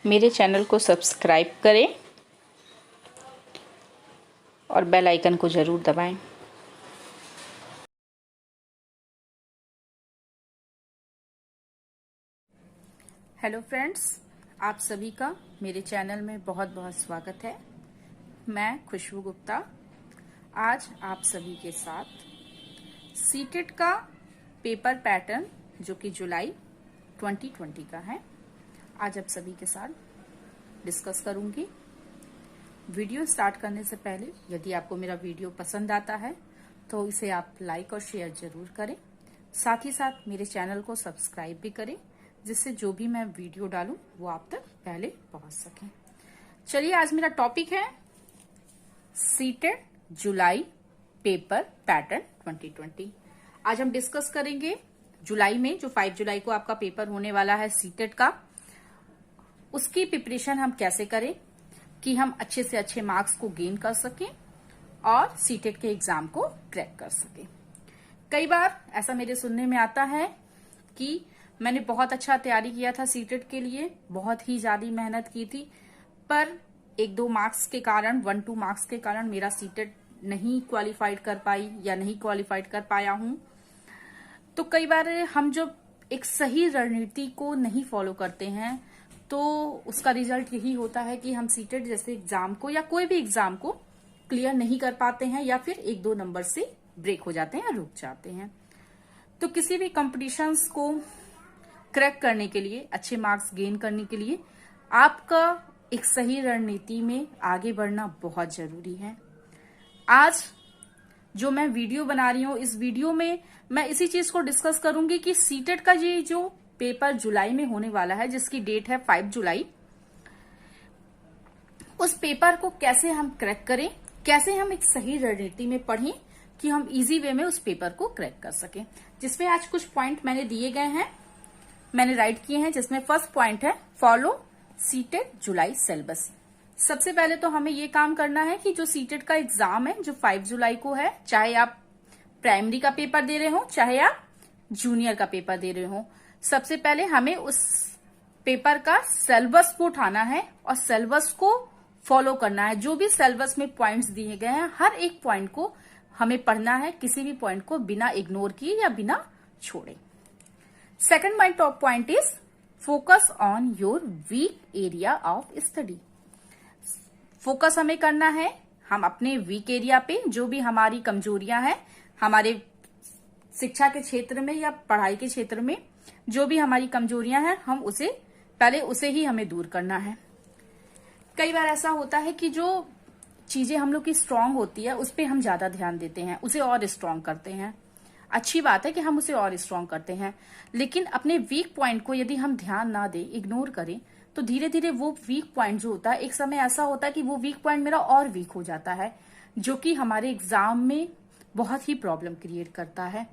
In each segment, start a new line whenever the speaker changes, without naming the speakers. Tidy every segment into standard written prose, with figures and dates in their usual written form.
मेरे चैनल को सब्सक्राइब करें और बेल आइकन को ज़रूर दबाएं। हेलो फ्रेंड्स, आप सभी का मेरे चैनल में बहुत बहुत स्वागत है। मैं खुशबू गुप्ता आज आप सभी के साथ सीटेट का पेपर पैटर्न जो कि जुलाई 2020 का है, आज आप सभी के साथ डिस्कस करूंगी। वीडियो स्टार्ट करने से पहले यदि आपको मेरा वीडियो पसंद आता है तो इसे आप लाइक और शेयर जरूर करें। साथ ही साथ मेरे चैनल को सब्सक्राइब भी करें, जिससे जो भी मैं वीडियो डालूं वो आप तक पहले पहुंच सके। चलिए, आज मेरा टॉपिक है सीटेट जुलाई पेपर पैटर्न 2020। आज हम डिस्कस करेंगे जुलाई में जो 5 जुलाई को आपका पेपर होने वाला है सीटेट का, उसकी प्रिपरेशन हम कैसे करें कि हम अच्छे से अच्छे मार्क्स को गेन कर सकें और सीटेट के एग्जाम को क्रैक कर सकें। कई बार ऐसा मेरे सुनने में आता है कि मैंने बहुत अच्छा तैयारी किया था सीटेट के लिए, बहुत ही ज्यादा मेहनत की थी, पर 1-2 मार्क्स के कारण 1-2 मार्क्स के कारण मेरा सीटेट नहीं क्वालिफाइड कर पाई या नहीं क्वालिफाइड कर पाया हूं। तो कई बार हम जब एक सही रणनीति को नहीं फॉलो करते हैं तो उसका रिजल्ट यही होता है कि हम सीटेट जैसे एग्जाम को या कोई भी एग्जाम को क्लियर नहीं कर पाते हैं या फिर 1-2 नंबर से ब्रेक हो जाते हैं या रुक जाते हैं। तो किसी भी कॉम्पिटिशन्स को क्रैक करने के लिए, अच्छे मार्क्स गेन करने के लिए आपका एक सही रणनीति में आगे बढ़ना बहुत जरूरी है। आज जो मैं वीडियो बना रही हूं, इस वीडियो में मैं इसी चीज को डिस्कस करूंगी कि सीटेट का ये जो पेपर जुलाई में होने वाला है, जिसकी डेट है 5 जुलाई, उस पेपर को कैसे हम क्रैक करें, कैसे हम एक सही रणनीति में पढ़ें कि हम इजी वे में उस पेपर को क्रैक कर सकें। जिसमें आज कुछ पॉइंट मैंने दिए गए हैं, मैंने राइट किए हैं, जिसमें फर्स्ट पॉइंट है फॉलो सीटेट जुलाई सिलेबस। सबसे पहले तो हमें ये काम करना है कि जो सीटेट का एग्जाम है जो 5 जुलाई को है, चाहे आप प्राइमरी का पेपर दे रहे हो चाहे आप जूनियर का पेपर दे रहे हो, सबसे पहले हमें उस पेपर का सिलेबस को उठाना है और सिलेबस को फॉलो करना है। जो भी सिलेबस में पॉइंट्स दिए गए हैं, हर एक पॉइंट को हमें पढ़ना है, किसी भी पॉइंट को बिना इग्नोर किए या बिना छोड़े। Second my top point is focus on your weak area of study. Focus हमें करना है हम अपने वीक एरिया पे, जो भी हमारी कमजोरियां हैं हमारे शिक्षा के क्षेत्र में या पढ़ाई के क्षेत्र में, जो भी हमारी कमजोरियां हैं हम उसे ही हमें दूर करना है। कई बार ऐसा होता है कि जो चीजें हम लोग की स्ट्रांग होती है उस पर हम ज्यादा ध्यान देते हैं, उसे और स्ट्रांग करते हैं। अच्छी बात है कि हम उसे और स्ट्रांग करते हैं, लेकिन अपने वीक पॉइंट को यदि हम ध्यान ना दें, इग्नोर करें, तो धीरे धीरे वो वीक पॉइंट जो होता है, एक समय ऐसा होता है कि वो वीक पॉइंट मेरा और वीक हो जाता है, जो कि हमारे एग्जाम में बहुत ही प्रॉब्लम क्रिएट करता है।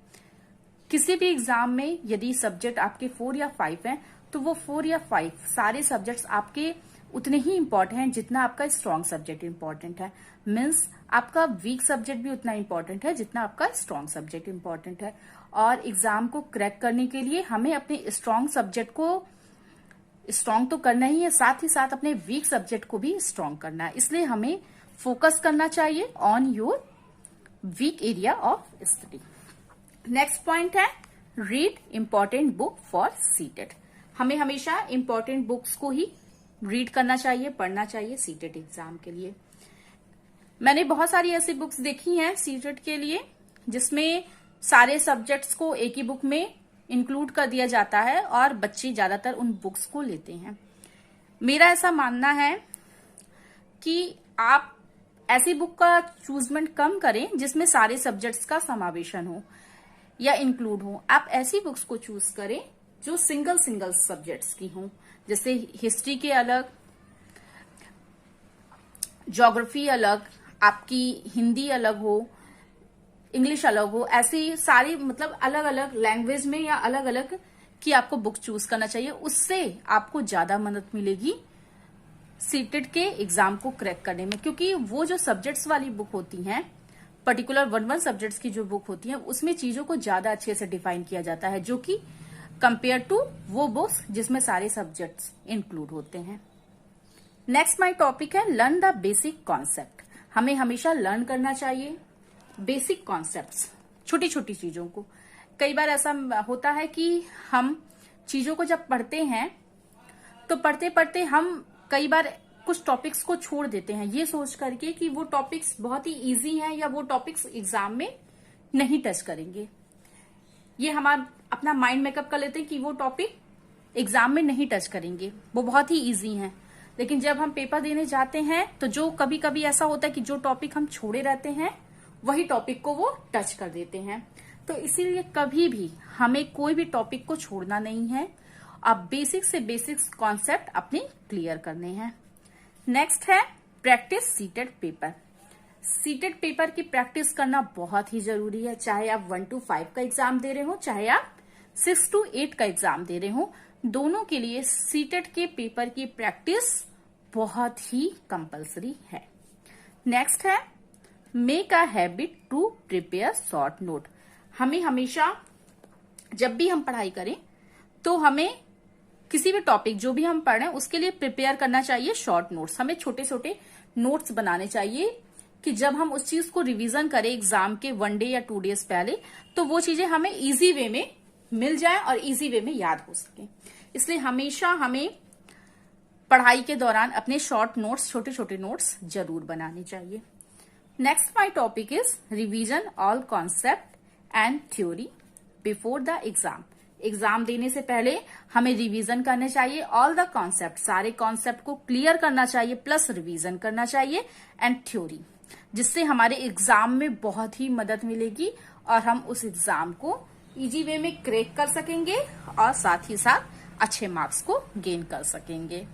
किसी भी एग्जाम में यदि सब्जेक्ट आपके 4 या 5 हैं, तो वो 4 या 5 सारे सब्जेक्ट्स आपके उतने ही इंपॉर्टेंट हैं जितना आपका स्ट्रॉन्ग सब्जेक्ट इंपॉर्टेंट है। मीन्स आपका वीक सब्जेक्ट भी उतना इंपॉर्टेंट है जितना आपका स्ट्रॉन्ग सब्जेक्ट इंपॉर्टेंट है। और एग्जाम को क्रैक करने के लिए हमें अपने स्ट्रॉन्ग सब्जेक्ट को स्ट्रॉन्ग तो करना ही है, साथ ही साथ अपने वीक सब्जेक्ट को भी स्ट्रॉन्ग करना है। इसलिए हमें फोकस करना चाहिए on your weak area of study. Next point है read important book for CTET. हमें हमेशा इंपॉर्टेंट बुक्स को ही रीड करना चाहिए, पढ़ना चाहिए सीटेट एग्जाम के लिए। मैंने बहुत सारी ऐसी बुक्स देखी हैं सीटेट के लिए जिसमें सारे सब्जेक्ट्स को एक ही बुक में इंक्लूड कर दिया जाता है और बच्चे ज्यादातर उन बुक्स को लेते हैं। मेरा ऐसा मानना है कि आप ऐसी बुक का चूजमेंट कम करें जिसमें सारे सब्जेक्ट्स का समावेशन हो या इंक्लूड हो। आप ऐसी बुक्स को चूज करें जो सिंगल सब्जेक्ट्स की हों, जैसे हिस्ट्री के अलग, ज्योग्राफी अलग, आपकी हिंदी अलग हो, इंग्लिश अलग हो, ऐसी सारी मतलब अलग अलग लैंग्वेज में या अलग अलग की आपको बुक चूज करना चाहिए। उससे आपको ज्यादा मदद मिलेगी सीटेट के एग्जाम को क्रैक करने में, क्योंकि वो जो सब्जेक्ट्स वाली बुक होती हैं, पर्टिकुलर 1 सब्जेक्ट्स की जो बुक होती है, उसमें चीजों को ज्यादा अच्छे से डिफाइन किया जाता है, जो कि कंपेयर टू वो बुक्स जिसमें सारे सब्जेक्ट्स इंक्लूड होते हैं। नेक्स्ट माय टॉपिक है लर्न द बेसिक कॉन्सेप्ट। हमें हमेशा लर्न करना चाहिए बेसिक कॉन्सेप्ट्स, छोटी छोटी चीजों को। कई बार ऐसा होता है कि हम चीजों को जब पढ़ते हैं तो पढ़ते पढ़ते हम कई बार कुछ टॉपिक्स को छोड़ देते हैं, ये सोच करके कि वो टॉपिक्स बहुत ही इजी हैं या वो टॉपिक्स एग्जाम में नहीं टच करेंगे। ये हमारा अपना माइंड मेकअप कर लेते हैं कि वो टॉपिक एग्जाम में नहीं टच करेंगे, वो बहुत ही इजी हैं। लेकिन जब हम पेपर देने जाते हैं तो जो कभी कभी ऐसा होता है कि जो टॉपिक हम छोड़े रहते हैं वही टॉपिक को वो टच कर देते हैं। तो इसीलिए कभी भी हमें कोई भी टॉपिक को छोड़ना नहीं है। अब बेसिक से बेसिक कॉन्सेप्ट अपने क्लियर करने हैं। नेक्स्ट है practice seated paper. Seated paper की प्रैक्टिस करना बहुत ही जरूरी है, चाहे आप 1 to 5 का एग्जाम दे रहे हो, चाहे आप 6 to 8 का एग्जाम दे रहे हो, दोनों के लिए सीटेड के पेपर की प्रैक्टिस बहुत ही कंपलसरी है। नेक्स्ट है make a habit to prepare short note. हमें हमेशा जब भी हम पढ़ाई करें तो हमें किसी भी टॉपिक जो भी हम पढ़ रहे हैं उसके लिए प्रिपेयर करना चाहिए शॉर्ट नोट्स। हमें छोटे छोटे नोट्स बनाने चाहिए कि जब हम उस चीज को रिवीजन करें एग्जाम के 1 डे या 2 डेज पहले तो वो चीजें हमें इजी वे में मिल जाए और इजी वे में याद हो सके। इसलिए हमेशा हमें पढ़ाई के दौरान अपने शॉर्ट नोट्स, छोटे छोटे नोट्स जरूर बनाने चाहिए। Next my topic is revision all concept and theory before the exam. Exam देने से पहले हमें रिवीजन करने चाहिए ऑल द कॉन्सेप्ट, सारे कॉन्सेप्ट को क्लियर करना चाहिए प्लस रिवीजन करना चाहिए एंड थ्योरी, जिससे हमारे एग्जाम में बहुत ही मदद मिलेगी और हम उस एग्जाम को इजी वे में क्रैक कर सकेंगे और साथ ही साथ अच्छे मार्क्स को गेन कर सकेंगे।